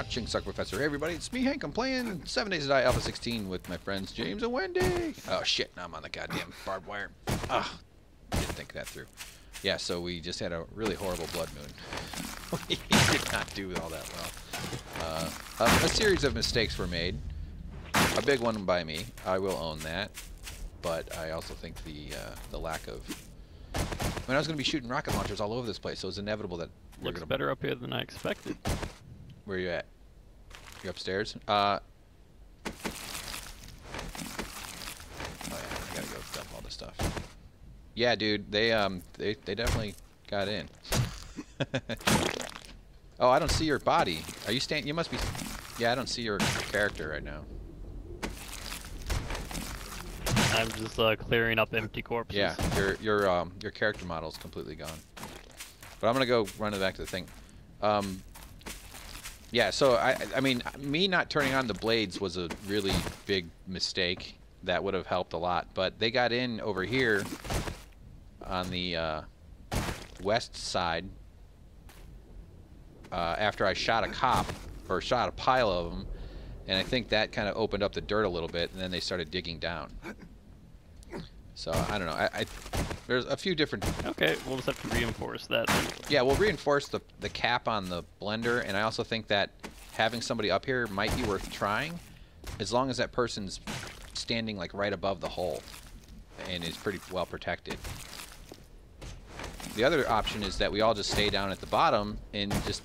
watching Suck Professor. Hey everybody, it's me Hank. I'm playing 7 Days to Die Alpha 16 with my friends James and Wendy. Oh shit, now I'm on the goddamn barbed wire. Ugh, didn't think that through. Yeah, so we just had a really horrible blood moon. We did not do all that well. A series of mistakes were made. A big one by me. I will own that. But I also think the lack of... I mean, I was going to be shooting rocket launchers all over this place, so it was inevitable that we're Looks better up here than I expected. Where are you at? You're upstairs? Oh yeah, I gotta go dump all this stuff. Yeah, dude, they definitely got in. Oh, I don't see your body. Are you staying? You must be. Yeah, I don't see your character right now. I'm just clearing up empty corpses. Yeah, your character model is completely gone. But I'm gonna go run it back to the thing. Yeah, so I mean, me not turning on the blades was a really big mistake. That would have helped a lot. But they got in over here on the west side after I shot a cop, or shot a pile of them, and I think that kind of opened up the dirt a little bit, and then they started digging down. So I don't know. There's a few different. Okay, we'll just have to reinforce that then. Yeah, we'll reinforce the cap on the blender, and I also think that having somebody up here might be worth trying, as long as that person's standing like right above the hole and is pretty well protected. The other option is that we all just stay down at the bottom and just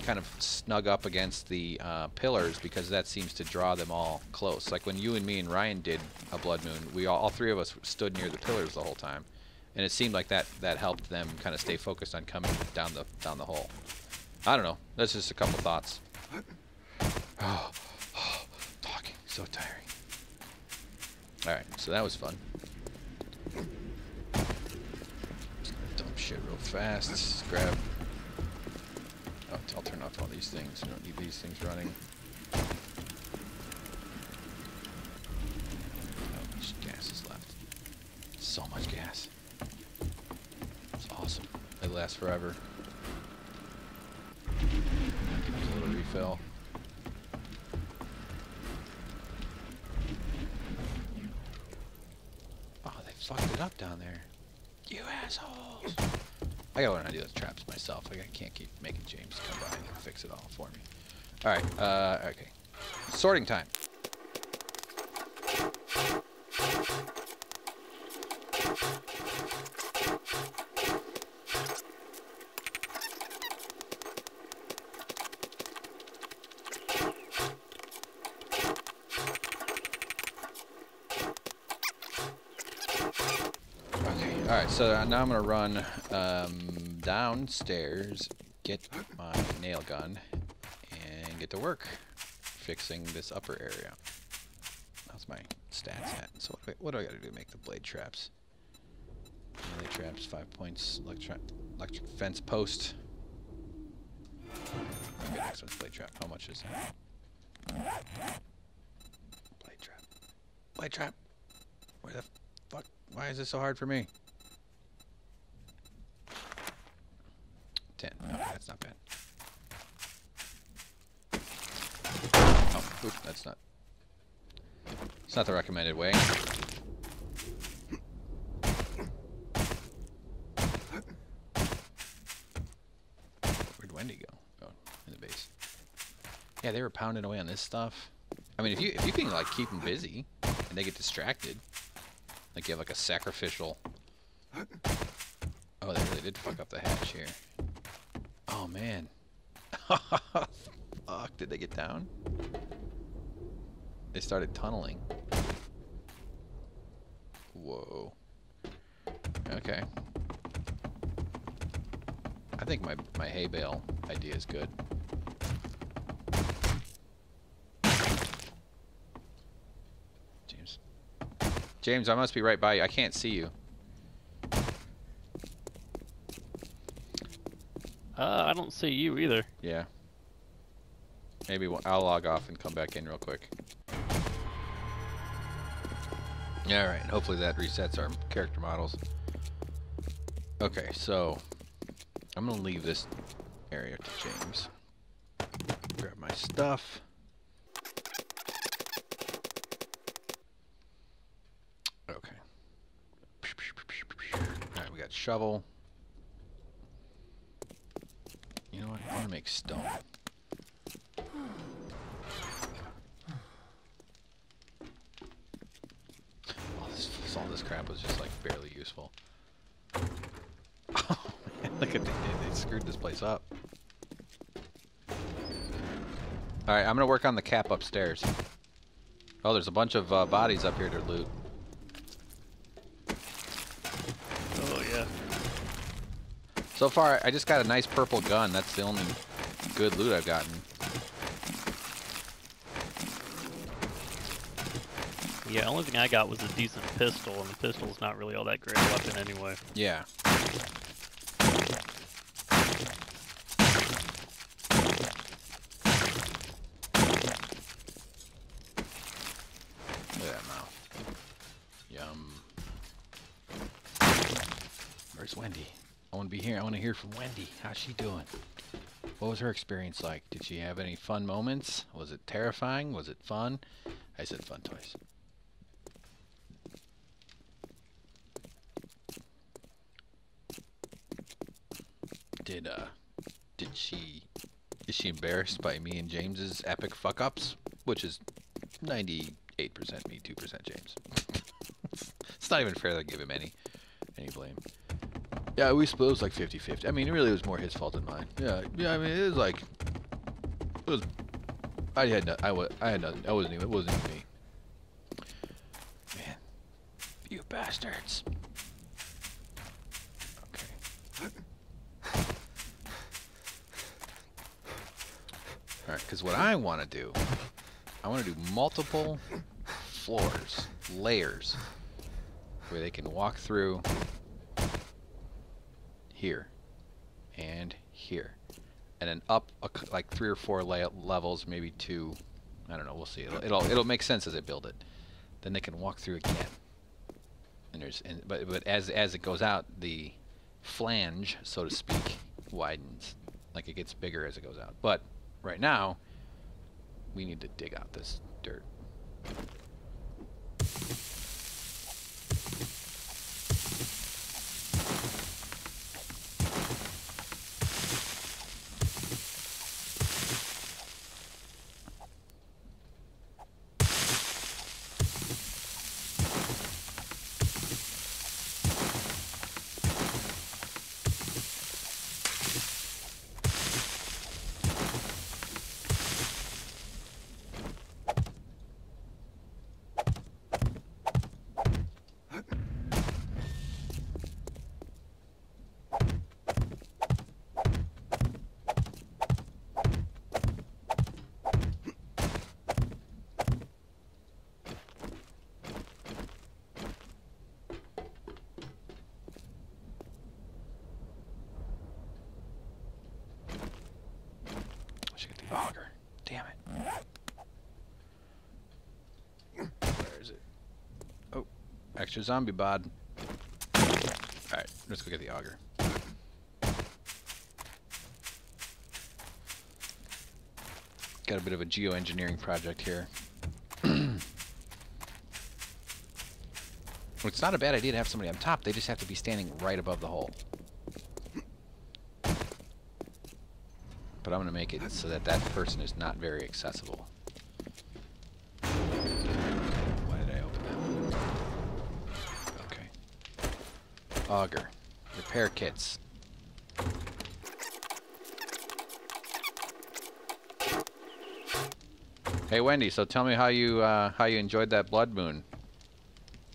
kind of snug up against the pillars, because that seems to draw them all close. Like when you and me and Ryan did a blood moon, we all three of us stood near the pillars the whole time, and it seemed like that helped them kind of stay focused on coming down the hole. I don't know. That's just a couple thoughts. Oh, talking so tiring. All right, so that was fun. Dump shit real fast. Grab. Oh, I'll turn off all these things. We don't need these things running. How much gas is left? So much gas. It's awesome. It lasts forever. Give us a little refill. Oh, they fucked it up down there. You assholes! I gotta learn how to do those traps myself. Like, I can't keep making James come by and fix it all for me. Alright, okay. Sorting time. Alright, so now I'm going to run downstairs, get my nail gun, and get to work fixing this upper area. That's my stats at. So what do I got to do to make the blade traps? Melee traps, 5 points, electric fence post. Okay, next one's blade trap. How much is that? Blade trap. Blade trap! Where the fuck? Why is this so hard for me? 10. Okay, that's not bad. Oh, oop, that's not. It's not the recommended way. Where'd Wendy go? Oh, in the base. Yeah, they were pounding away on this stuff. I mean, if you can like keep them busy and they get distracted, like you have like a sacrificial. Oh, they really did fuck up the hatch here. Oh man. Fuck, did they get down? They started tunneling. Whoa. Okay. I think my hay bale idea is good. James, I must be right by you. I can't see you. I don't see you either. Yeah. Maybe I'll log off and come back in real quick. Yeah, alright. Hopefully that resets our character models. Okay, so I'm going to leave this area to James. Grab my stuff. Okay. Alright, we got shovel. You know what? I want to make stone. All this crap was just like barely useful. Oh man, look at they screwed this place up. Alright, I'm gonna work on the cap upstairs. Oh, there's a bunch of bodies up here to loot. Oh yeah. So far, I just got a nice purple gun. That's the only good loot I've gotten. Yeah, only thing I got was a decent pistol, and the pistol's not really all that great a weapon anyway. Yeah. Look at that mouth. Yum. Where's Wendy? I want to be here. I want to hear from Wendy. How's she doing? What was her experience like? Did she have any fun moments? Was it terrifying? Was it fun? I said fun twice. Is she embarrassed by me and James's epic fuck ups? Which is 98% me, 2% James. It's not even fair to give him any blame. Yeah, we split. It was like 50-50. I mean, it really was more his fault than mine. Yeah. I mean, it was. I had nothing. It wasn't even me. Man, you bastards. Okay. All right, because what I want to do, I want to do multiple floors, layers, where they can walk through here and here, and then up like 3 or 4 levels, maybe 2. I don't know. We'll see. It'll make sense as I build it. Then they can walk through again. And but as it goes out, the flange, so to speak, widens. Like it gets bigger as it goes out. But right now, we need to dig out this dirt. Auger. Damn it. Where is it? Oh, extra zombie bod. Alright, let's go get the auger. Got a bit of a geoengineering project here. It's not a bad idea to have somebody on top, they just have to be standing right above the hole. But I'm going to make it so that that person is not very accessible. Why did I open that? Okay. Auger. Repair kits. Hey Wendy, so tell me how you enjoyed that blood moon.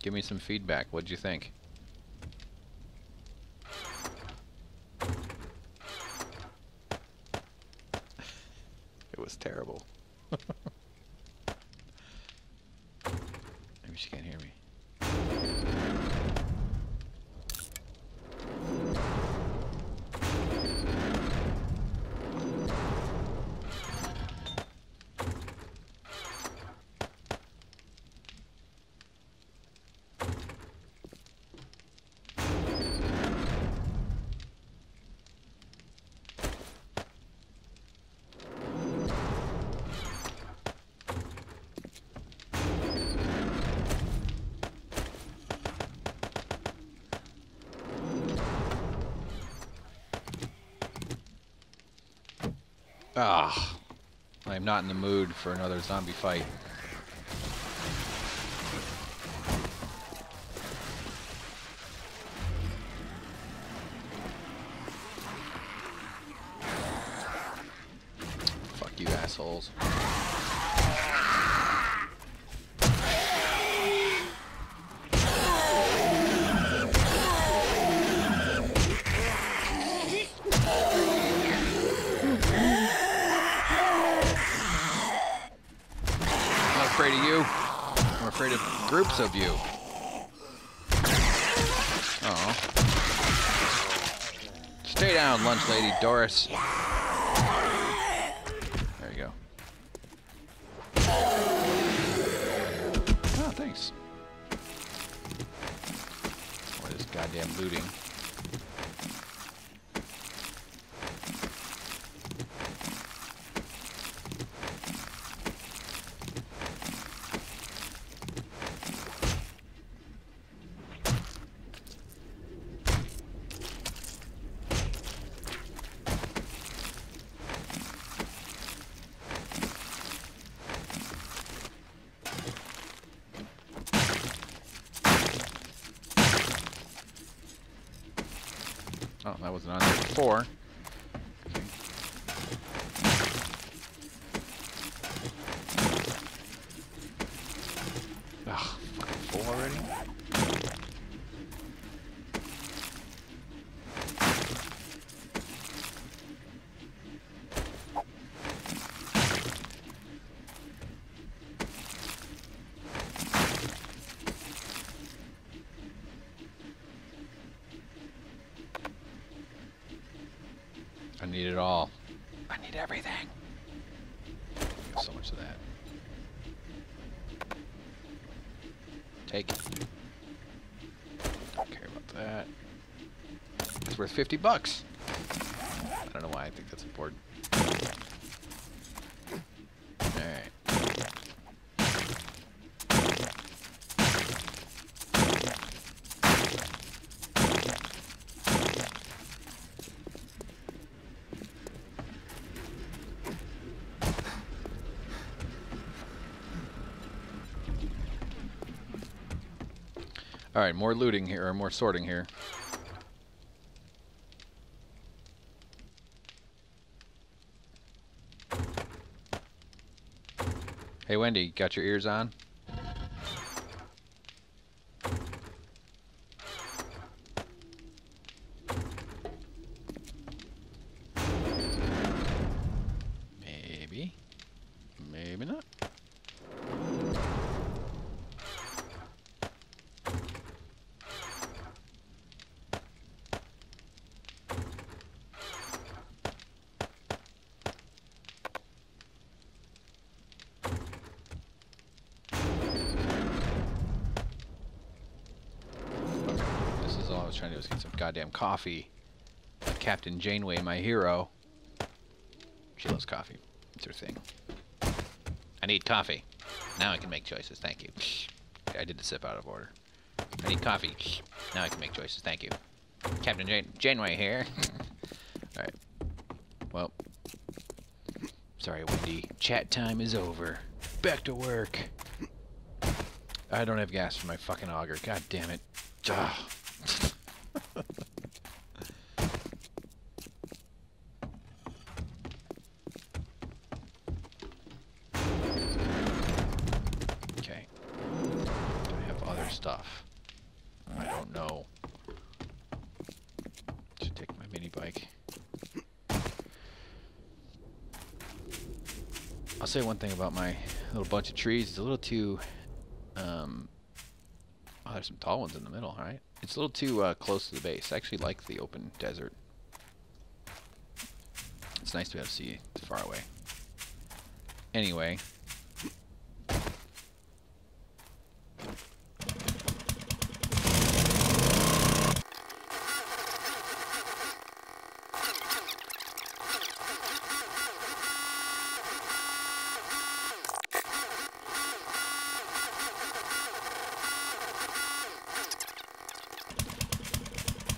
Give me some feedback. What'd you think? It was terrible. Maybe she can't hear me. Ah, I am not in the mood for another zombie fight. Fuck you, assholes. Afraid of you. I'm afraid of groups of you. Oh. Stay down, lunch lady Doris. There you go. Oh, thanks. What is goddamn looting? Oh, that wasn't on there before. Ugh, fucking full already? I need it all. I need everything. So much of that. Take it. Don't care about that. It's worth 50 bucks. I don't know why I think that's important. Alright. Alright, more looting here, or more sorting here. Hey Wendy, got your ears on? Maybe. Maybe not. All I was trying to do was get some goddamn coffee. Captain Janeway, my hero. She loves coffee. It's her thing. I need coffee. Now I can make choices. Thank you. I did the sip out of order. I need coffee. Now I can make choices. Thank you. Captain Janeway here. Alright. Well. Sorry, Wendy. Chat time is over. Back to work. I don't have gas for my fucking auger. God damn it. Ugh. Okay. I have other stuff. I don't know. Should take my mini bike. I'll say one thing about my little bunch of trees. It's a little too oh, there's some tall ones in the middle, alright? It's a little too close to the base. I actually like the open desert. It's nice to be able to see far away. Anyway.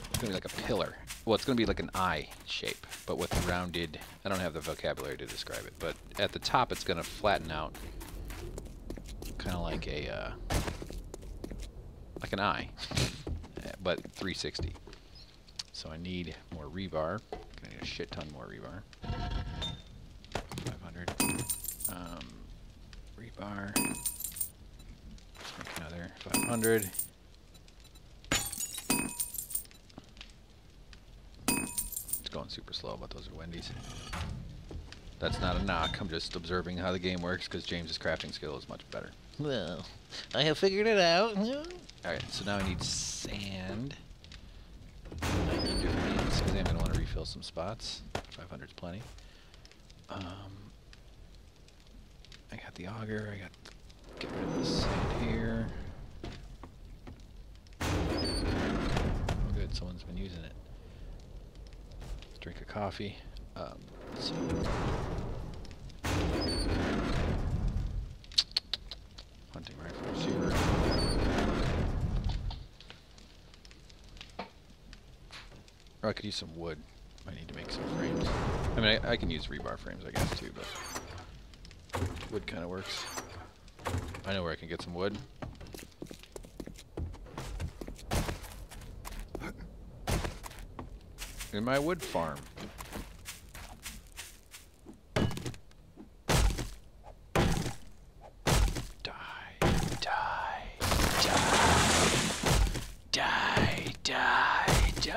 It's gonna be like a pillar. well, it's going to be like an eye shape, but with rounded, I don't have the vocabulary to describe it, but at the top it's going to flatten out, kind of like a, like an eye, but 360. So I need more rebar. I need a shit ton more rebar. 500. Rebar. Let's make another 500. It's going super slow, but those are Wendy's. That's not a knock. I'm just observing how the game works because James's crafting skill is much better. Well, I have figured it out. Alright, so now I need sand. I need different needs because I'm going to want to refill some spots. 500 is plenty. I got the auger. I got get rid of this sand here. Oh, good. Someone's been using it. Let's drink a coffee. Let's see. Hunting rifle receiver. Or I could use some wood. I need to make some frames. I mean, I can use rebar frames, I guess, too, but wood kind of works. I know where I can get some wood. In my wood farm.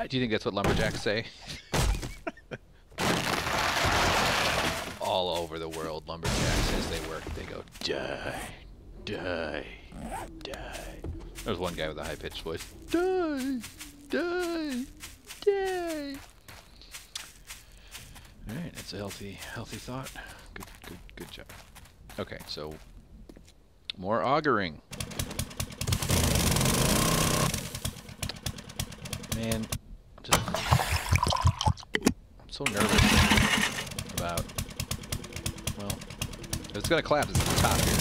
Do you think that's what lumberjacks say? All over the world, lumberjacks, as they work, they go, die, die, die. There's one guy with a high-pitched voice. Die, die, die. Alright, it's a healthy thought. Good job. Okay, so more augering. Man, I'm so nervous about, well, it's gonna collapse at the top here.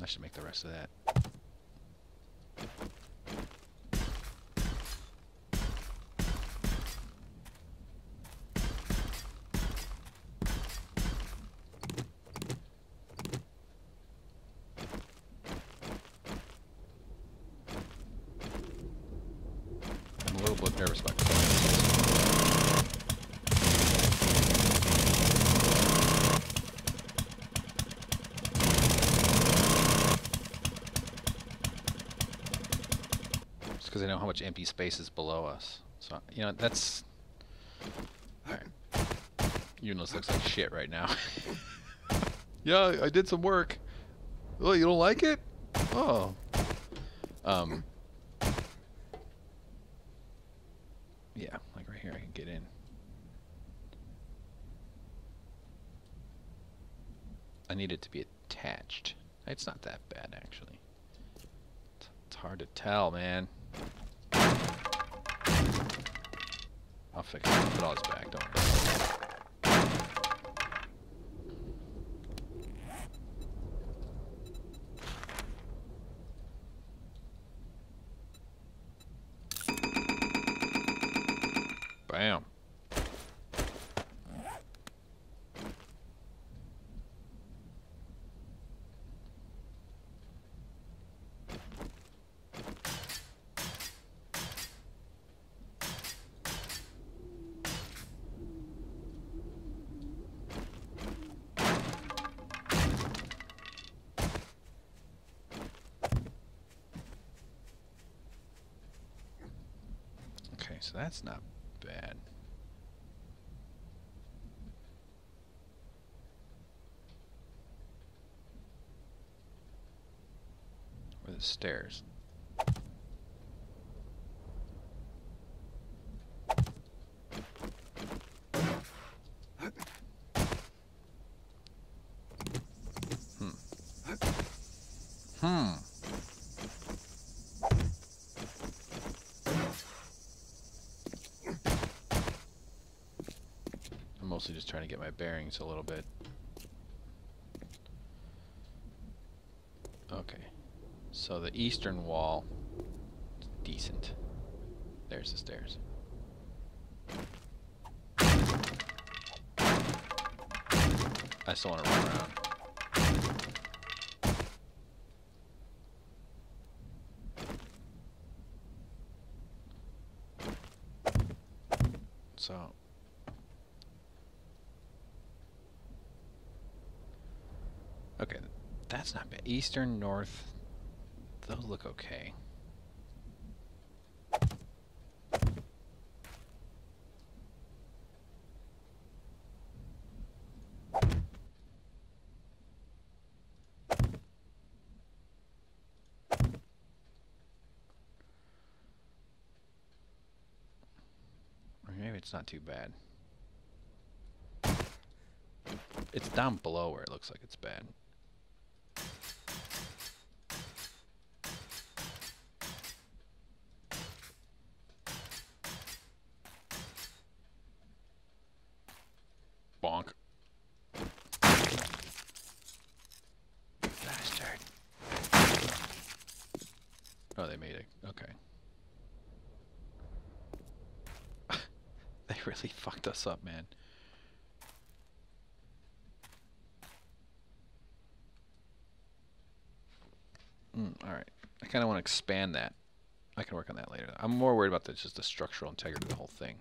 I should make the rest of that. I'm a little bit nervous about this. Because I know how much empty space is below us. So, you know, that's... Alright. Even though this looks like shit right now. Yeah, I did some work. Oh, you don't like it? Oh. Yeah, like right here I can get in. I need it to be attached. It's not that bad, actually. It's hard to tell, man. I'll fix it. I'll put all this back, don't worry. Bam. Okay, so that's not bad. Where are the stairs? mostly just trying to get my bearings a little bit. Okay. So the eastern wall is decent. There's the stairs. I still want to run around. So okay, that's not bad. Eastern, north, those look okay. Or maybe it's not too bad. It's down below where it looks like it's bad. Bonk. Bastard. Oh, they made it. Okay. They really fucked us up, man. Alright. I kind of want to expand that. I can work on that later. I'm more worried about just the structural integrity of the whole thing.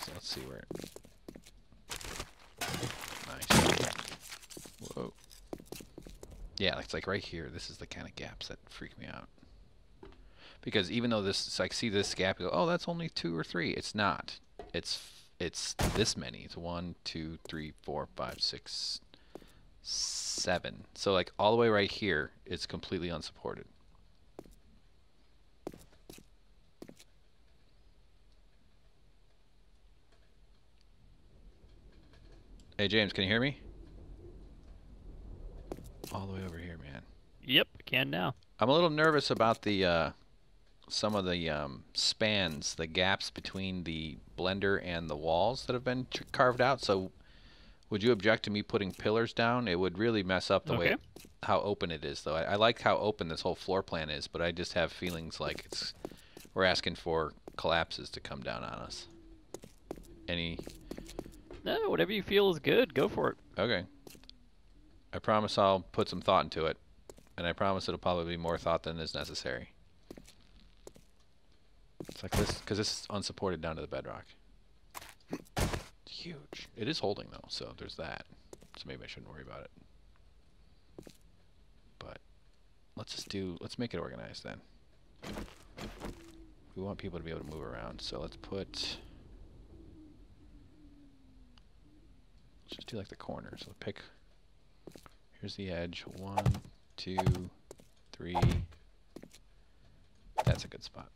So let's see where... Nice. Whoa. Yeah, it's like right here. This is the kind of gaps that freak me out. Because even though this, it's like, see this gap, you go, oh, that's only 2 or 3. It's not. It's this many. It's 1, 2, 3, 4, 5, 6, 7. So like all the way right here, it's completely unsupported. Hey James, can you hear me? All the way over here, man. Yep, I can now. I'm a little nervous about the some of the spans, the gaps between the blender and the walls that have been carved out. So would you object to me putting pillars down? It would really mess up the way how open it is, though. I like how open this whole floor plan is, but I just have feelings like we're asking for collapses to come down on us. Any? No, whatever you feel is good. Go for it. Okay. I promise I'll put some thought into it, and I promise it'll probably be more thought than is necessary. It's like this, because this is unsupported down to the bedrock. It's huge. It is holding, though, so there's that. So maybe I shouldn't worry about it. But let's make it organized then. We want people to be able to move around, so let's just do like the corners. So pick, here's the edge, 1, 2, 3. That's a good spot.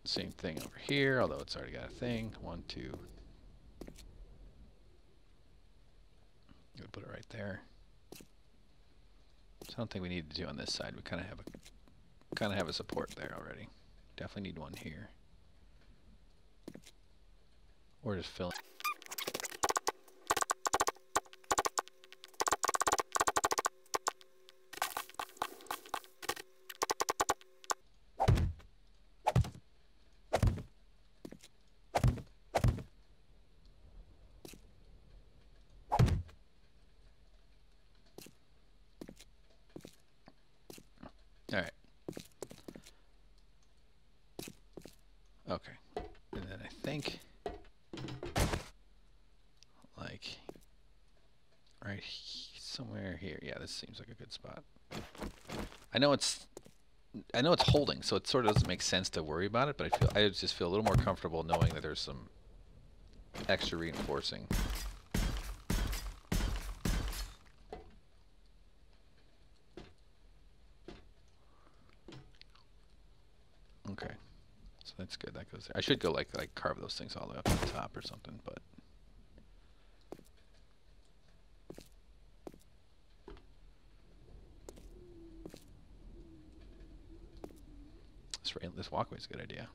Same thing over here, although it's already got a thing. 1, 2. I'm gonna put it right there. So I don't think we need to do on this side. We kind of have a support there already. Definitely need one here. Or just fill it. Alright. Okay. And then I think like right somewhere here. Yeah, this seems like a good spot. I know it's holding, so it sort of doesn't make sense to worry about it, but I just feel a little more comfortable knowing that there's some extra reinforcing. Okay, so that's good. That goes there. I should go like carve those things all the way up to the top or something, but this walkway's a good idea.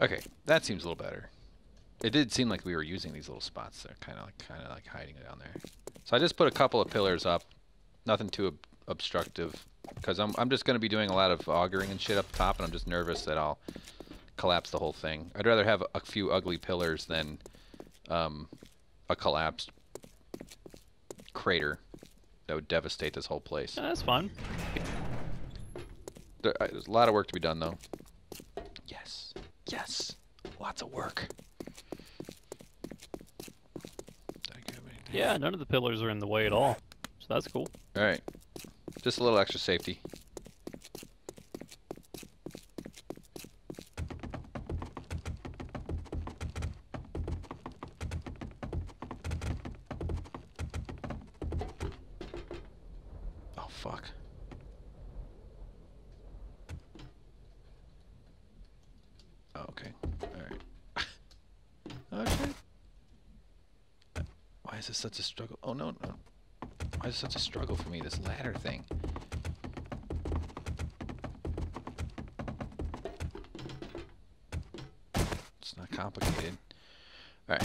Okay, that seems a little better. It did seem like we were using these little spots there, kind of like hiding it down there. So I just put a couple of pillars up, nothing too obstructive, because I'm just going to be doing a lot of augering and shit up top, and I'm just nervous that I'll collapse the whole thing. I'd rather have a few ugly pillars than a collapsed crater that would devastate this whole place. Yeah, that's fine. There's a lot of work to be done, though. Yes. Yes. Lots of work. Yeah, none of the pillars are in the way at all. So that's cool. Alright. Just a little extra safety. Oh, fuck. Oh, okay. Alright. Oh, shit. Why is this such a struggle? Oh, no, no. Why is it such a struggle for me, this ladder thing? It's not complicated. Alright.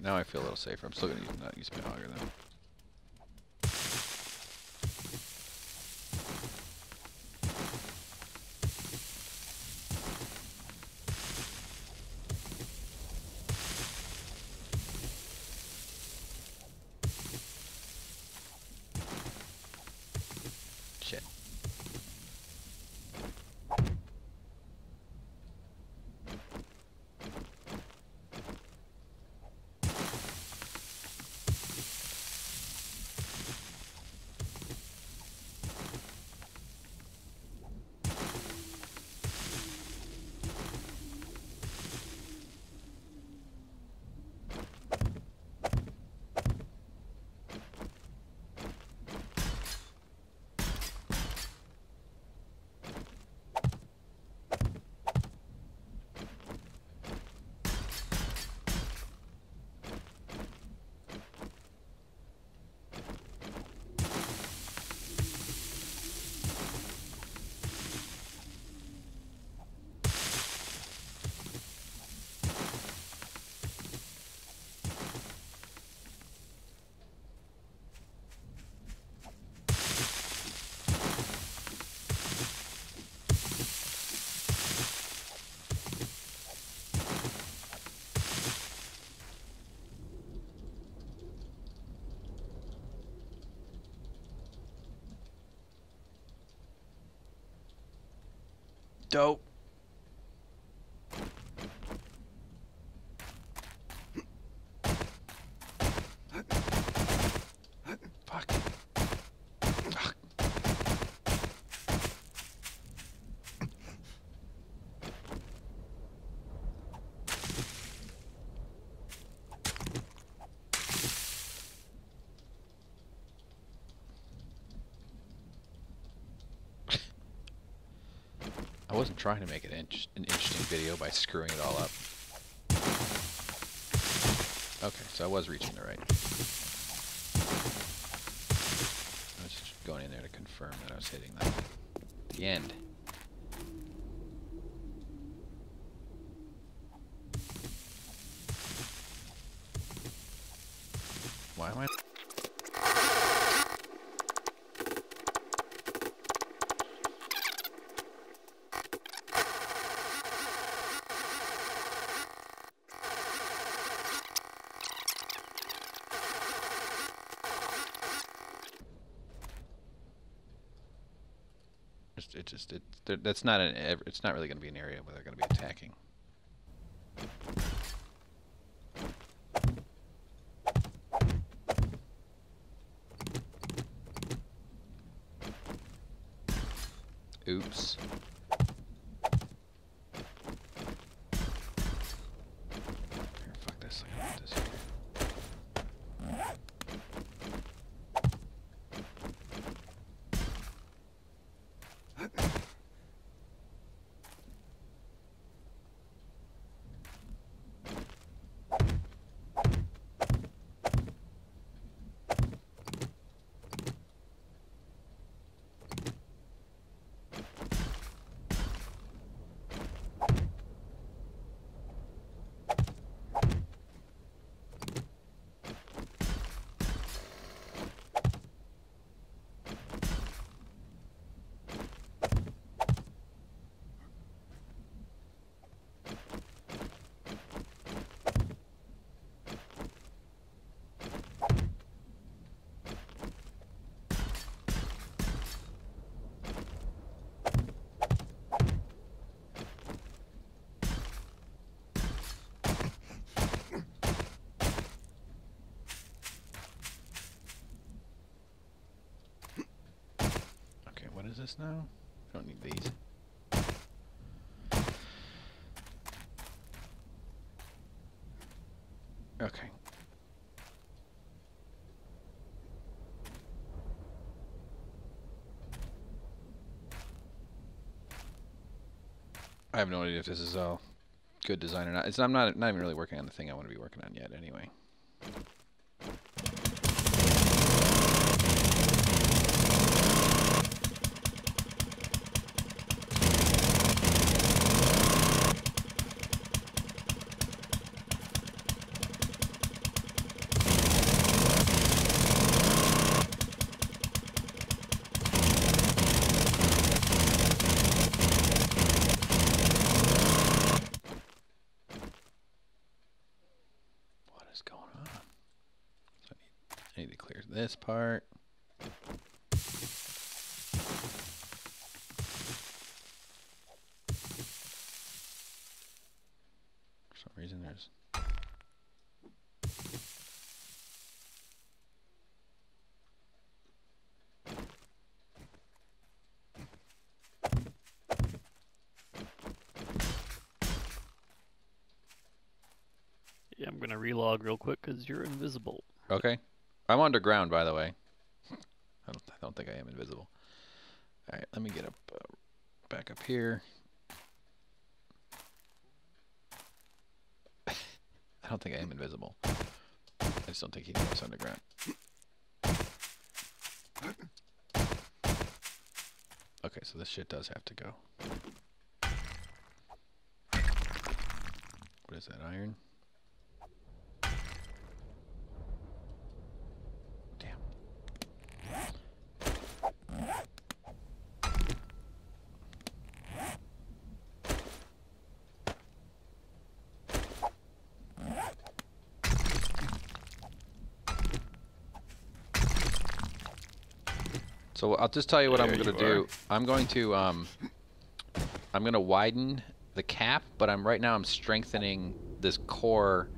Now I feel a little safer. I'm still going to not use my auger though. Shit. Dope. Fuck. Ugh. wasn't trying to make it an interesting video by screwing it all up. Okay, so I was reaching the right. I was just going in there to confirm that I was hitting the end. Why am I... That's not it's not really going to be an area where they're going to be attacking. Oops. Here, fuck this. I got this here. What is this now? I don't need these. Okay. I have no idea if this is all good design or not. I'm not even really working on the thing I want to be working on yet anyway. I need to clear this part. For some reason there's... Yeah, I'm gonna relog real quick because you're invisible. Okay. I'm underground, by the way. I don't think I am invisible. All right, let me get up, back up here. I don't think I am invisible. I just don't think he knows underground. Okay, so this shit does have to go. What is that, iron? So I'll just tell you what I'm going to do. I'm going to widen the cap, but right now I'm strengthening this core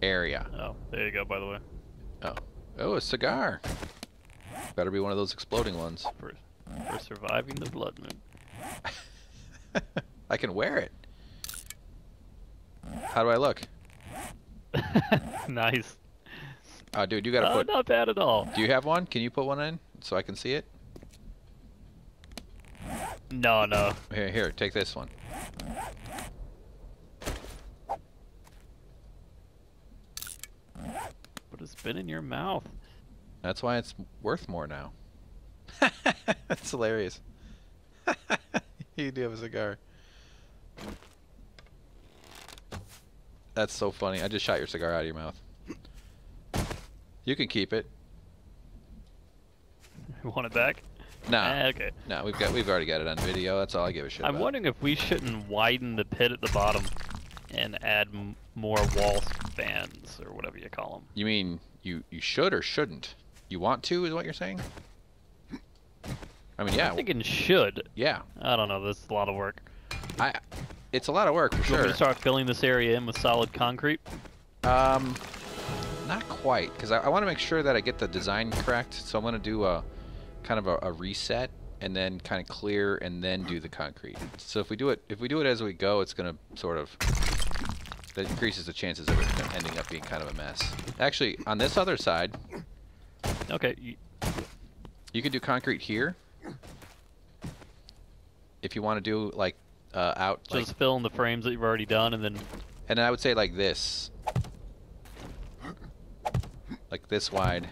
area. Oh, there you go, by the way. Oh, a cigar. Better be one of those exploding ones. For surviving the blood moon. I can wear it. How do I look? Nice. Dude, you gotta put... Not bad at all. Do you have one? Can you put one in so I can see it? No, no. Here, take this one. But it's been in your mouth. That's why it's worth more now. That's hilarious. You do have a cigar. That's so funny. I just shot your cigar out of your mouth. You can keep it. You want it back? Nah. Okay. No, we've already got it on video. That's all I give a shit I'm about. wondering if we shouldn't widen the pit at the bottom and add more wall spans or whatever you call them. You mean you should or shouldn't? You want to, is what you're saying? I mean, yeah. I'm thinking should. Yeah. I don't know. This is a lot of work. It's a lot of work for You want me sure. to start filling this area in with solid concrete? Not quite, because I want to make sure that I get the design correct. So I'm going to do a kind of a reset and then kind of clear and then do the concrete. So if we do it as we go, it's going to sort of, that increases the chances of it ending up being kind of a mess. Actually, on this other side, Okay. you can do concrete here. If you want to do like out, Just like, fill in the frames that you've already done, and then and I would say like this, like this wide.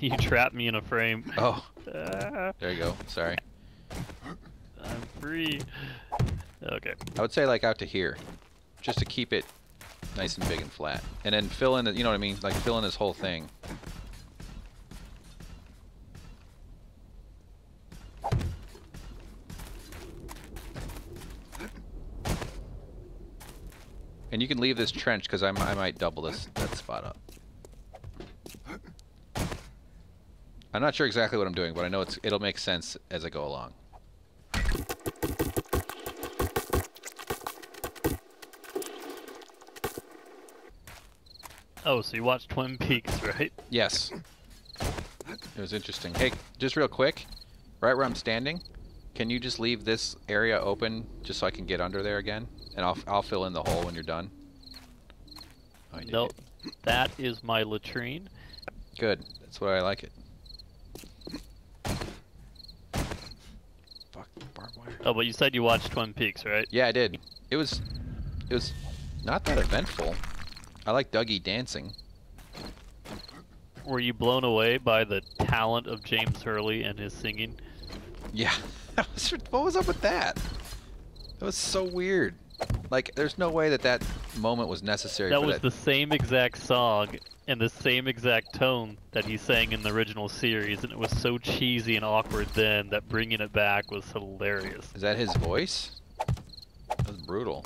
you trap me in a frame. Oh, Ah, there you go. Sorry. I'm free. Okay. I would say like out to here, just to keep it nice and big and flat, and then fill in the, you know what I mean, like fill in this whole thing. And you can leave this trench because I might double that spot up. I'm not sure exactly what I'm doing, but I know it'll make sense as I go along. Oh, so you watched Twin Peaks, right? Yes. It was interesting. Hey, just real quick, right where I'm standing, can you just leave this area open just so I can get under there again? And I'll fill in the hole when you're done. Oh, you did Nope. it. That is my latrine. Good. That's what I like it. Fuck, barbed wire. Oh, but you said you watched Twin Peaks, right? Yeah, I did. It was not that eventful. I like Dougie dancing. Were you blown away by the talent of James Hurley and his singing? Yeah. What was up with that? That was so weird. Like, there's no way that moment was necessary That for was that. the same exact song and the same exact tone that he sang in the original series, and it was so cheesy and awkward then that bringing it back was hilarious. Is that his voice? That was brutal.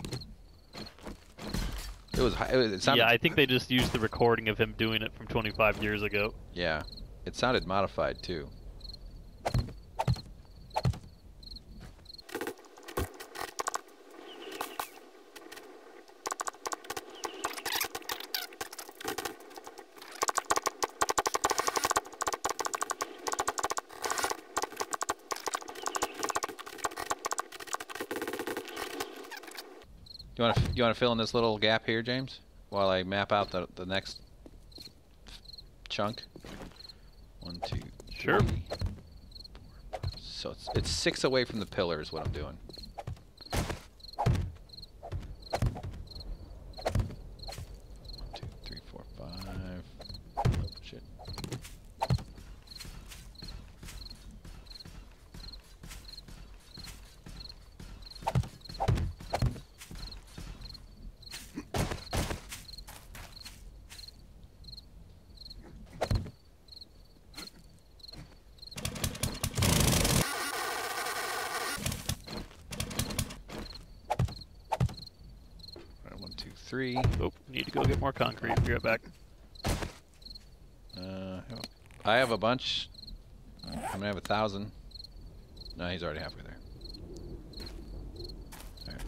It sounded, Yeah, I think they just used the recording of him doing it from 25 years ago. yeah, it sounded modified too. You want to fill in this little gap here, James, while I map out the next chunk? 1, 2, 3, Sure. 4, 5. So it's 6 away from the pillar is what I'm doing. 1, 2, 3, 4, 5. Oh shit. Alright, 1, 2, 3. Oh, need to go get more concrete. Be right back. I have a bunch. I'm gonna have 1,000. No, he's already halfway there. Alright.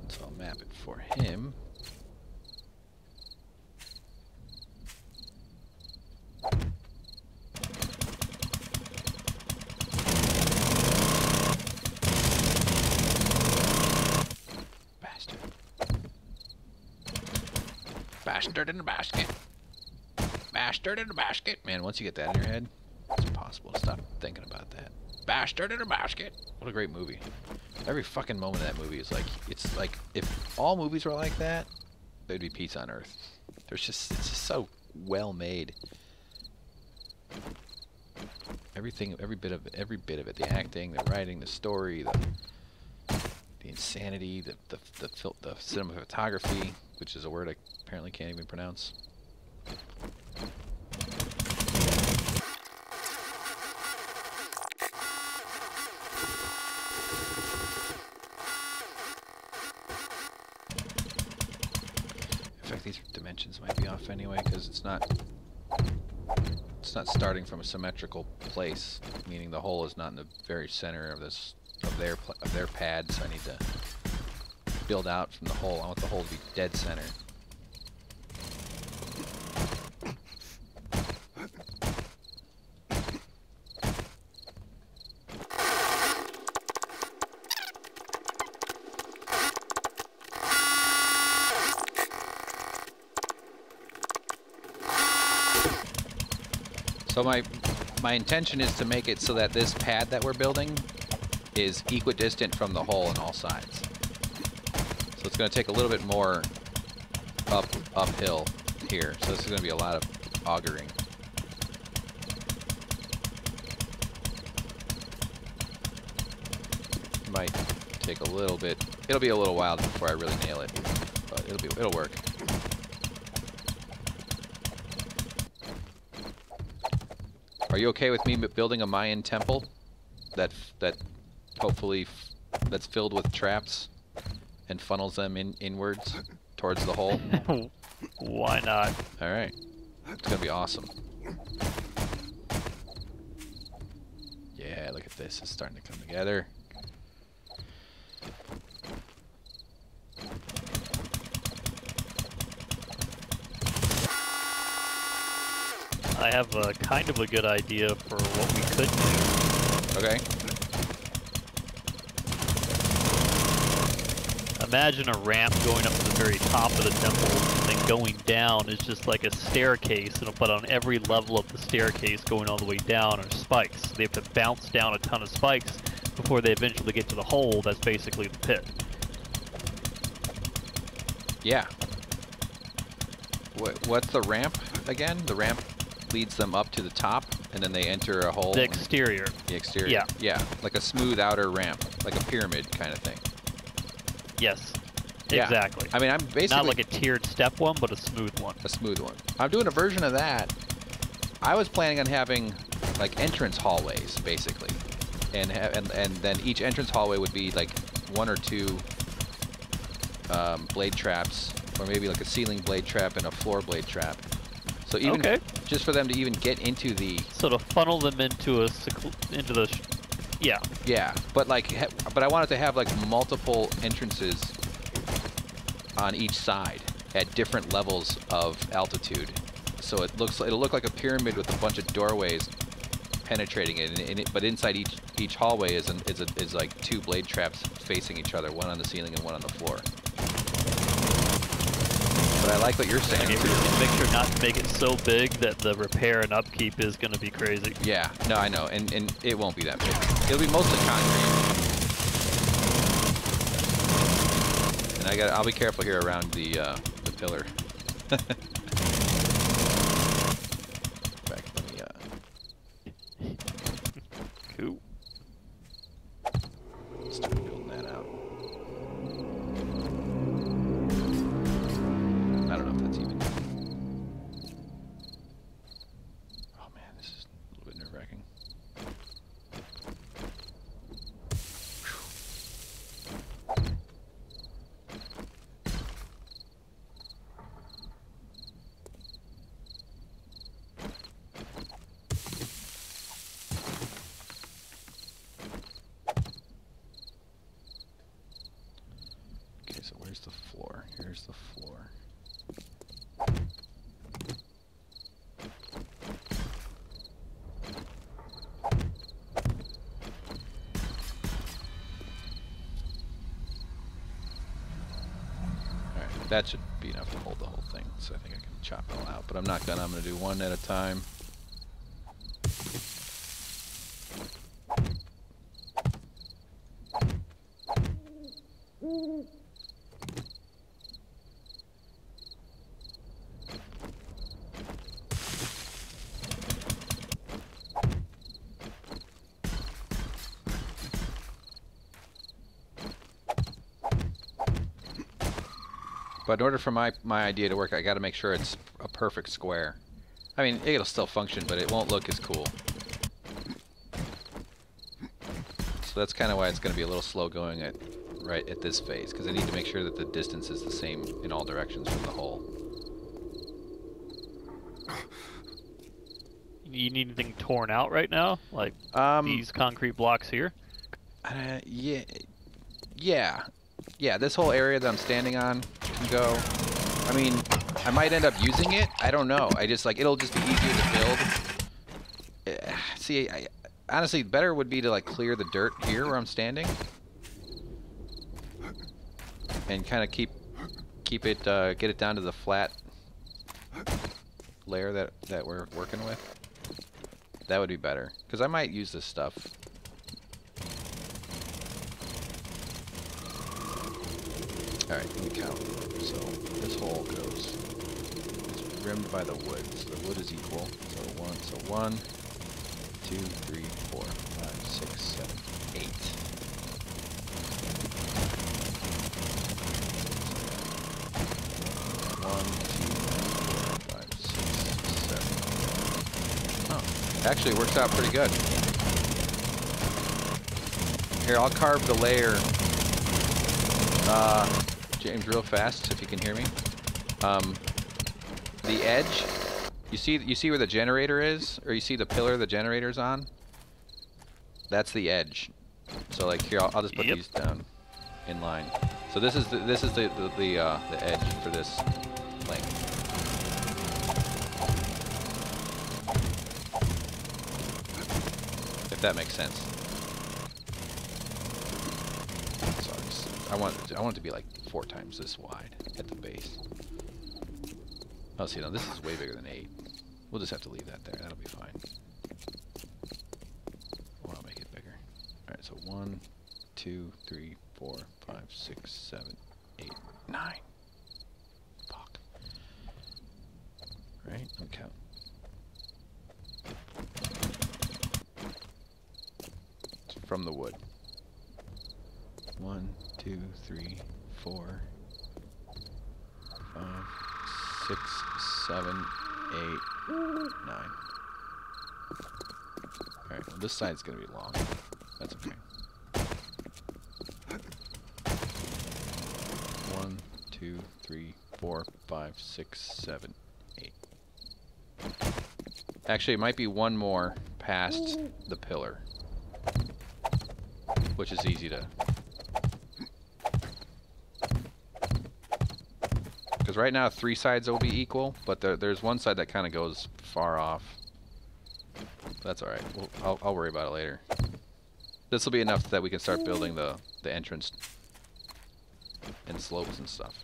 So I'll map it for him. Bastard. Bastard in the basket. Bastard in the basket. Man, once you get that in your head, it's impossible to stop thinking about that. bastard in a basket. What a great movie. Every fucking moment of that movie is like, it's like, if all movies were like that, there'd be peace on earth. It's just so well made. Everything, every bit of it, the acting, the writing, the story, the insanity, the cinematography, which is a word I apparently can't even pronounce. In fact, these dimensions might be off anyway, because it's not starting from a symmetrical place, meaning the hole is not in the very center of their pad, so I need to build out from the hole. I want the hole to be dead center. So my intention is to make it so that this pad that we're building is equidistant from the hole on all sides. So it's going to take a little bit more uphill here. So this is going to be a lot of augering. Might take a little bit. It'll be a little while before I really nail it, but it'll work. Are you okay with me building a Mayan temple that hopefully that's filled with traps and funnels them inwards towards the hole? Why not? All right, it's gonna be awesome. Yeah, look at this. It's starting to come together. I have a kind of a good idea for what we could do. Okay. Imagine a ramp going up to the very top of the temple, and then going down is just like a staircase, but on every level of the staircase going all the way down are spikes. They have to bounce down a ton of spikes before they eventually get to the hole that's basically the pit. Yeah. What's the ramp again? The ramp leads them up to the top, and then they enter a hole. The exterior. The exterior. Yeah. Yeah, like a smooth outer ramp, like a pyramid kind of thing. Yes. Yeah. Exactly. I mean, I'm basically not like a tiered step one, but a smooth one. A smooth one. I'm doing a version of that. I was planning on having like entrance hallways, basically, and then each entrance hallway would be like one or two blade traps, or maybe like a ceiling blade trap and a floor blade trap. So even just for them to even get into the to funnel them into yeah. Yeah, but I wanted to have like multiple entrances on each side at different levels of altitude. So it'll look like a pyramid with a bunch of doorways penetrating it, but inside each hallway is like two blade traps facing each other, one on the ceiling and one on the floor. But I like what you're saying. Make sure not to make it so big that the repair and upkeep is going to be crazy. Yeah, no, I know, and it won't be that big. It'll be mostly concrete. And I'll be careful here around the pillar. Back, let me Cool. start building that out. I don't know if that's even. Oh man, this is a little bit nerve-wracking. Okay, so where's the floor? Here's the floor. Alright, that should be enough to hold the whole thing, so I think I can chop it all out. But I'm not gonna, I'm gonna do one at a time. But in order for my idea to work, I got to make sure it's a perfect square. I mean, it'll still function, but it won't look as cool. So that's kind of why it's going to be a little slow going right at this phase, because I need to make sure that the distance is the same in all directions from the hole. You need anything torn out right now? Like these concrete blocks here? Yeah, this whole area that I'm standing on can go. I mean, I might end up using it. I don't know. I just, like, it'll just be easier to build. See, honestly, better would be to, like, clear the dirt here where I'm standing. And kind of keep it, get it down to the flat layer that we're working with. That would be better. Because I might use this stuff. Alright, let me count. So this hole goes, it's rimmed by the wood, so the wood is equal. So 1, 2, 3, 4, 5, 6, 7, 8. 1, 2, 3, 4, 5, 6, 7. Oh, actually it works out pretty good. Here, I'll carve the layer. James, real fast, if you can hear me. The edge, you see where the generator is, or you see the pillar the generator's on? That's the edge. So like here, I'll just put these down in line. So this is the edge for this length. If that makes sense. So I want it to be like 4 times this wide at the base. Oh, see, no, this is way bigger than 8. We'll just have to leave that there. That'll be fine. I'll make it bigger. All right, so 1, 2, 3, 4, 5, 6, 7, 8, 9. Fuck. Right? Let me count. It's from the wood. 1, 2, 3, 4, 5, 6, 7, 8, 9. Alright, well this side's gonna be long. That's okay. 1, 2, 3, 4, 5, 6, 7, 8. Actually, it might be one more past the pillar, which is easy to... Because right now 3 sides will be equal, but there's one side that kind of goes far off. That's alright. I'll worry about it later. This will be enough that we can start building the entrance and slopes and stuff.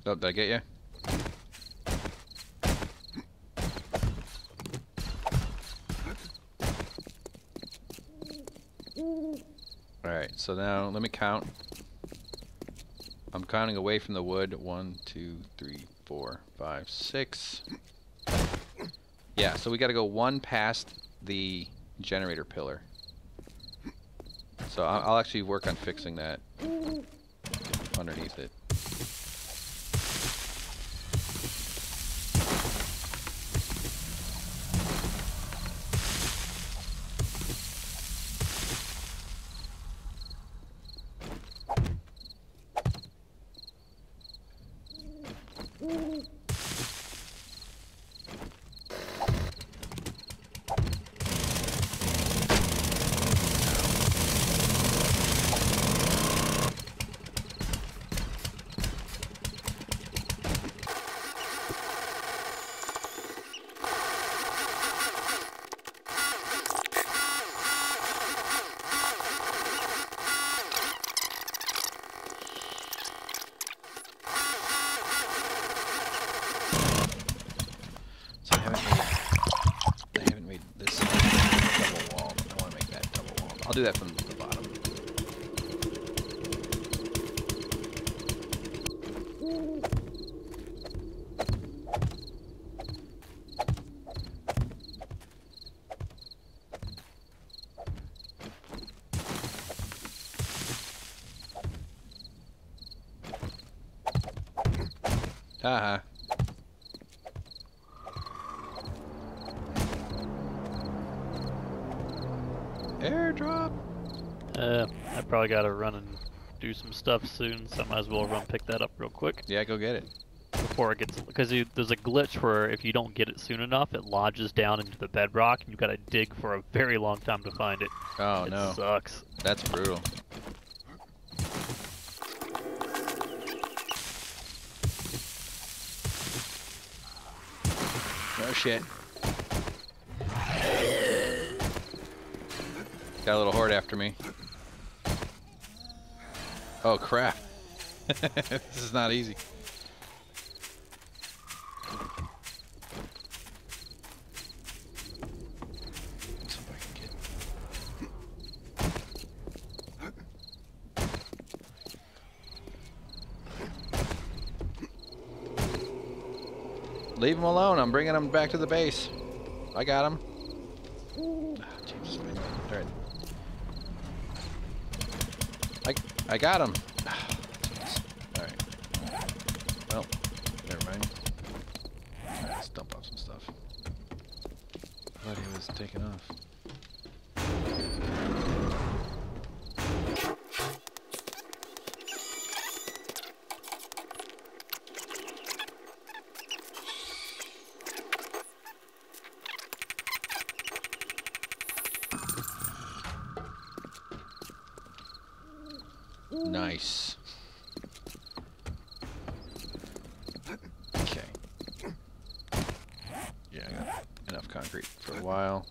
Oh, did I get you? Alright, so now let me count. I'm counting away from the wood. 1, 2, 3, 4, 5, 6. Yeah, so we gotta go 1 past the generator pillar. So I'll actually work on fixing that underneath it. I'll do that from the bottom. Haha. Airdrop. I probably gotta run and do some stuff soon, so I might as well run pick that up real quick Yeah, go get it. before it gets, because there's a glitch where if you don't get it soon enough, it lodges down into the bedrock, and you've got to dig for a very long time to find it. Oh It no, sucks. that's brutal. Oh shit. Got a little horde after me. Oh crap. This is not easy. Let's see if I can get... Leave him alone. I'm bringing him back to the base. I got him. Oh, Jesus. All right. I got him. All right. Well, never mind. Let's dump off some stuff. I thought he was taking off. Nice. Okay. Yeah, I got enough concrete for a while.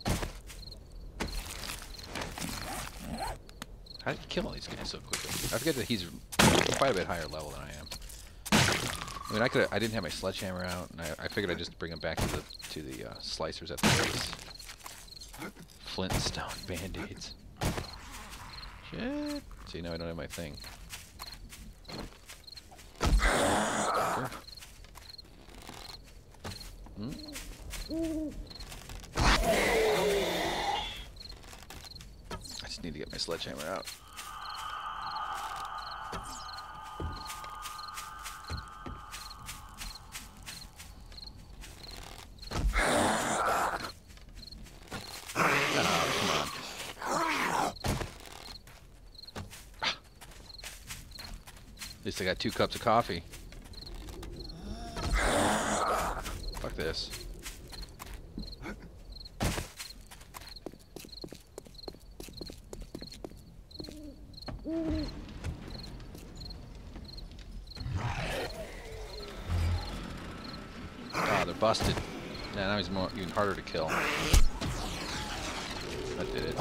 How did you kill all these guys so quickly? I forget that he's quite a bit higher level than I am. I mean, I didn't have my sledgehammer out, and I figured I'd just bring him back to the slicers at the base. Flintstone band-aids. Shit. See, now I don't have my thing. Sure. I just need to get my sledgehammer out. At least I got 2 cups of coffee. Fuck this. Oh, they're busted. Yeah, now he's even harder to kill. That did it.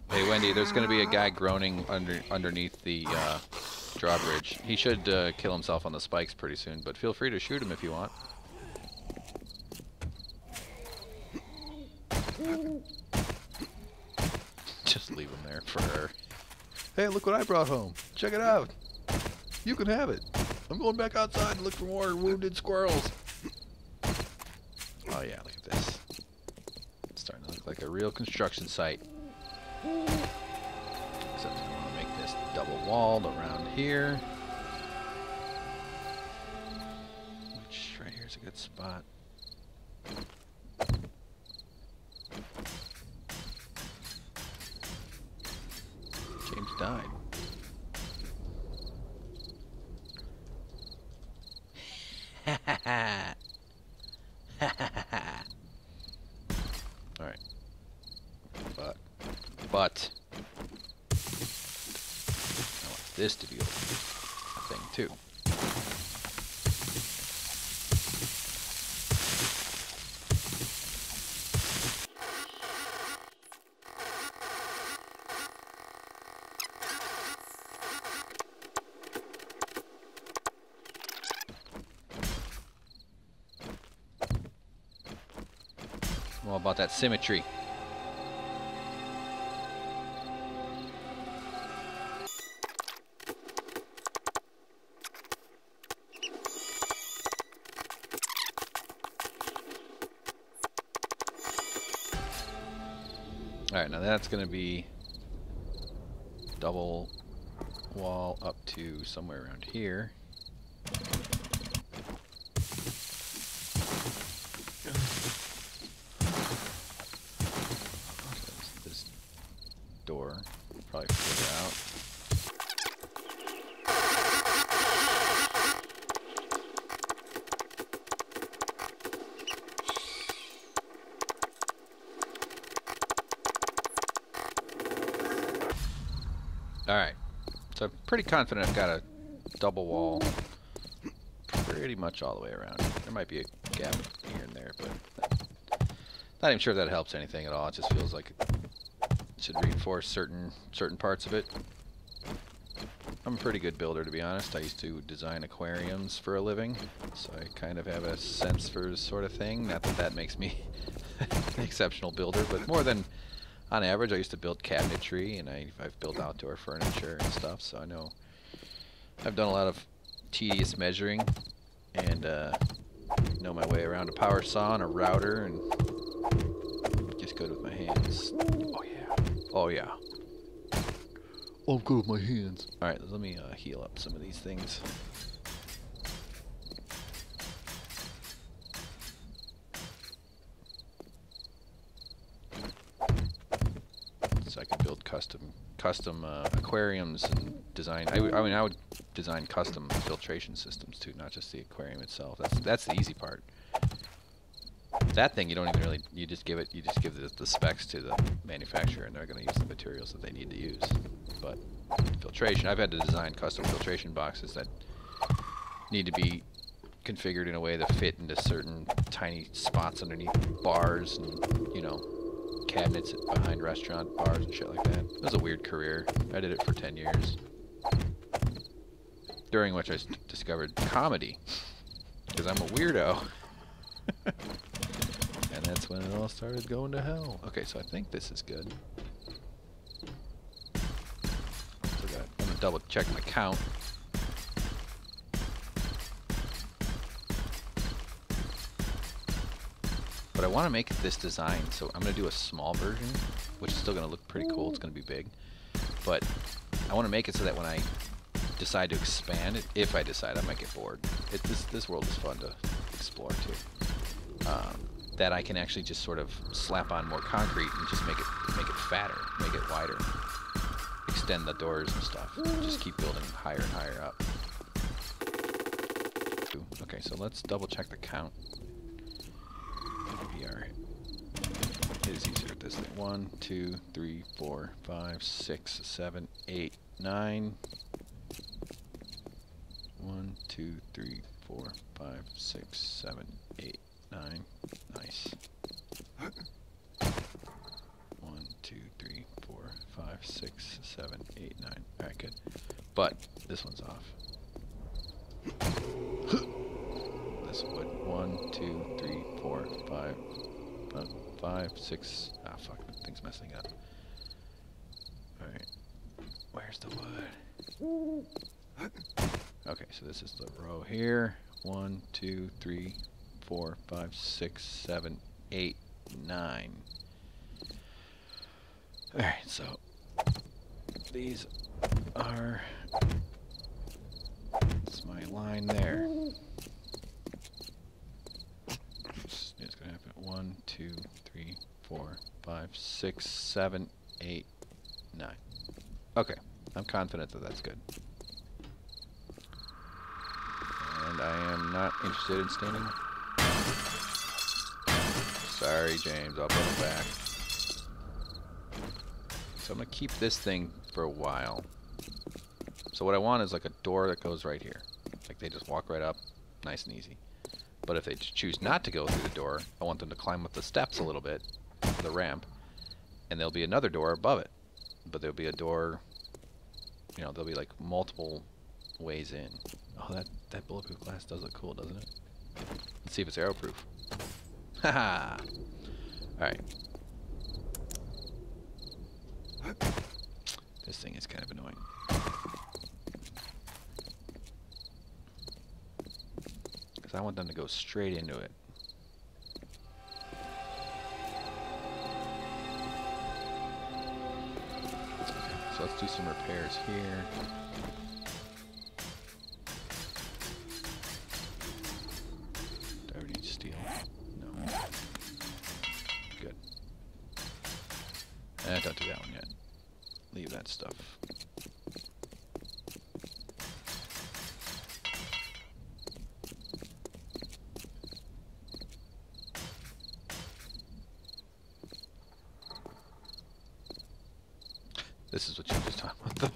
Hey Wendy, there's going to be a guy groaning underneath the drawbridge. He should kill himself on the spikes pretty soon, but feel free to shoot him if you want. Just leave him there for her. Hey, look what I brought home. Check it out. You can have it. I'm going back outside to look for more wounded squirrels. Oh yeah, look at this. It's starting to look like a real construction site. Except I want to make this double walled around here. Which right here is a good spot. James died. Ha ha ha. Ha ha ha. Alright. But I want this to be a thing too. I'm all about that symmetry. Alright, now that's going to be double wall up to somewhere around here. This door probably figure out. Alright, so I'm pretty confident I've got a double wall pretty much all the way around. There might be a gap here and there, but not even sure if that helps anything at all. It just feels like it should reinforce certain parts of it. I'm a pretty good builder, to be honest. I used to design aquariums for a living, so I kind of have a sense for this sort of thing. Not that that makes me an exceptional builder, but more than on average. I used to build cabinetry, and I've built outdoor furniture and stuff, so I know I've done a lot of tedious measuring and know my way around a power saw and a router, and just good with my hands. Oh yeah. Oh yeah. I'm good with my hands. Alright, let me heal up some of these things. So I can build custom aquariums and design. I would design custom filtration systems too, not just the aquarium itself. That's the easy part. That thing you don't even really, you just give the specs to the manufacturer, and they're going to use the materials that they need to use. But filtration, I've had to design custom filtration boxes that need to be configured in a way that fit into certain tiny spots underneath bars and, you know, cabinets behind restaurant bars and shit like that. It was a weird career. I did it for 10 years. During which I discovered comedy, because I'm a weirdo. And that's when it all started going to hell. Okay, so I think this is good. So I'm gonna double check my count. But I want to make this design, so I'm going to do a small version, which is still going to look pretty cool. It's going to be big. But I want to make it so that when I decide to expand it, if I decide, I might get bored. This world is fun to explore too. That I can actually just sort of slap on more concrete and just make it fatter, make it wider, extend the doors and stuff. Just keep building higher and higher up. Okay, so let's double check the count. It is easier with this thing. 1, 2, 3, 4, 5, 6, 7, 8, 9. 1, 2, 3, 4, 5, 6, 7, 8, 9. Nice. 1, 2, 3, 4, 5, 6, 7, 8, 9. Alright, good. But this one's off. This would 1, 2, 3, 4, 5. 5, 6. Ah, fuck. The thing's messing up. Alright. Where's the wood? Okay, so this is the row here. 1, 2, 3, 4, 5, 6, 7, 8, 9. Alright, so these are. That's my line there. It's going to happen. 1, 2, 3, 4, 5, 6, 7, 8, 9. Okay, I'm confident that that's good. And I am not interested in standing. Sorry, James, I'll put it back. So I'm going to keep this thing for a while. So what I want is like a door that goes right here. Like they just walk right up, nice and easy. But if they choose not to go through the door, I want them to climb up the steps a little bit, the ramp, and there'll be another door above it. But there'll be a door, you know, there'll be like multiple ways in. Oh, that bulletproof glass does look cool, doesn't it? Let's see if it's arrow-proof. Haha! Alright. This thing is kind of annoying. Because I want them to go straight into it. Okay, so let's do some repairs here. Do I already need steel? No. Good. Don't do that one yet. Leave that stuff. This is what you were just talking about.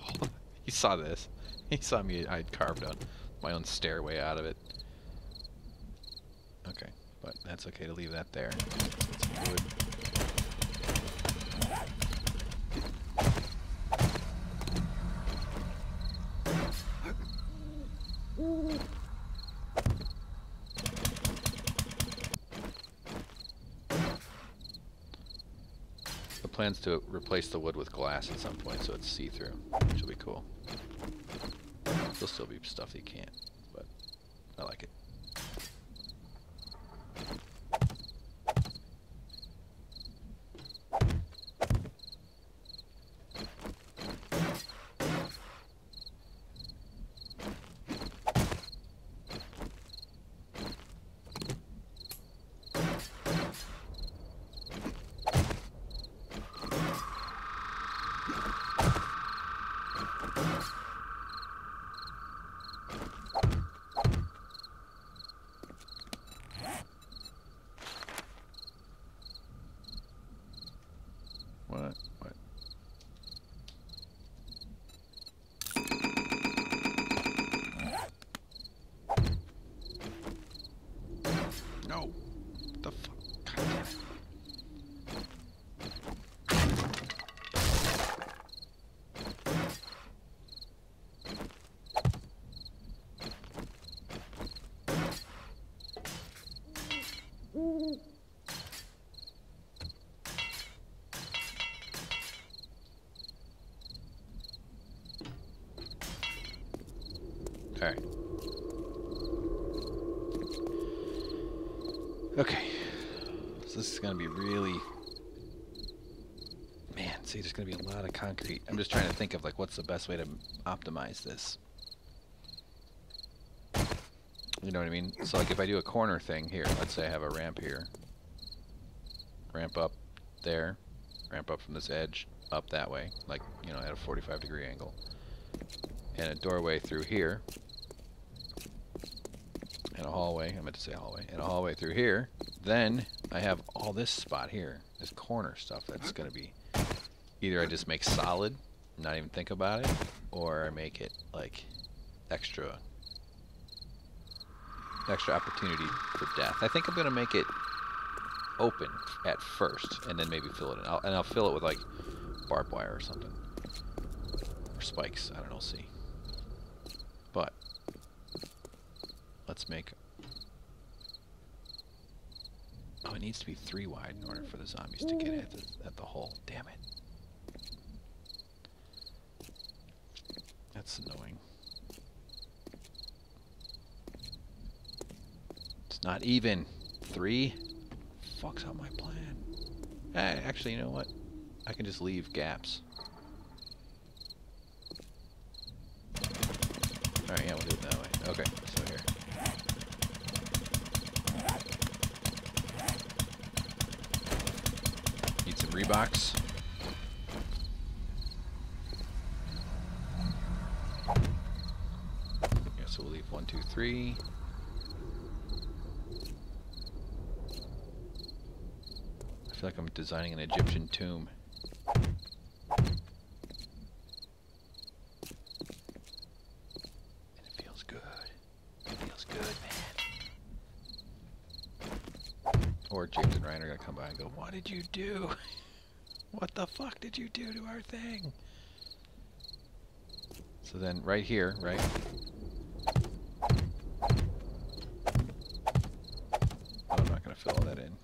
He saw this. He saw me. I had carved out my own stairway out of it. Okay, but that's okay to leave that there. Let's get some wood. The plan's to replace the wood with glass at some point so it's see-through, which will be cool. There'll still be stuff you can't, but I like it. What? No! What the fuck? God damn it. Alright. Okay. So this is going to be really... Man, see, there's going to be a lot of concrete. I'm just trying to think of, like, what's the best way to optimize this. You know what I mean? So, like, if I do a corner thing here, let's say I have a ramp here. Ramp up there. Ramp up from this edge, up that way. Like, you know, at a 45-degree angle. And a doorway through here. And a hallway, I meant to say hallway, and a hallway through here. Then I have all this spot here, this corner stuff that's going to be, either I just make solid, not even think about it, or I make it like extra opportunity for death. I think I'm going to make it open at first, and then maybe fill it in. I'll fill it with like barbed wire or something, or spikes, I don't know, see. But let's make... Oh, it needs to be 3 wide in order for the zombies to get at the hole. Damn it. That's annoying. It's not even. 3 fucks up my plan. Actually, you know what? I can just leave gaps. Alright, yeah, we'll do it that way. Okay, so here. Need some Reeboks. Yeah, so we'll leave 1, 2, 3. I feel like I'm designing an Egyptian tomb. Or James and Ryan are going to come by and go, what did you do? What the fuck did you do to our thing? So then right here, right? Oh, I'm not going to fill all that in.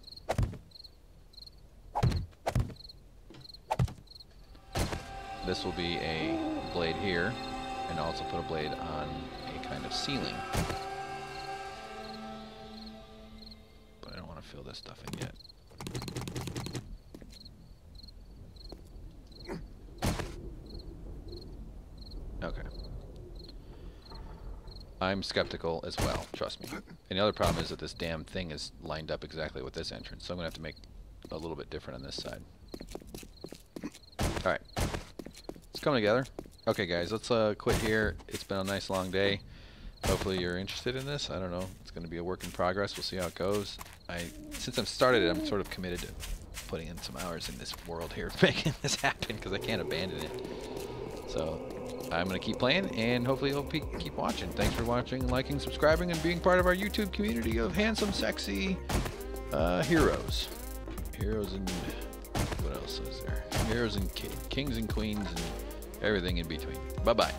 this will be a blade here, and also put a blade on a kind of ceiling. But I don't want to fill this stuff in yet. Okay. I'm skeptical as well, trust me. And the other problem is that this damn thing is lined up exactly with this entrance, so I'm going to have to make a little bit different on this side. Alright. It's coming together. Okay guys, let's quit here. It's been a nice long day. Hopefully you're interested in this. I don't know. It's going to be a work in progress. We'll see how it goes. Since I've started it, I'm sort of committed to putting in some hours in this world here, making this happen, because I can't abandon it. So I'm going to keep playing, and hopefully you'll keep watching. Thanks for watching, liking, subscribing, and being part of our YouTube community of handsome, sexy heroes. Heroes and... what else is there? Heroes and kings and queens and everything in between. Bye-bye.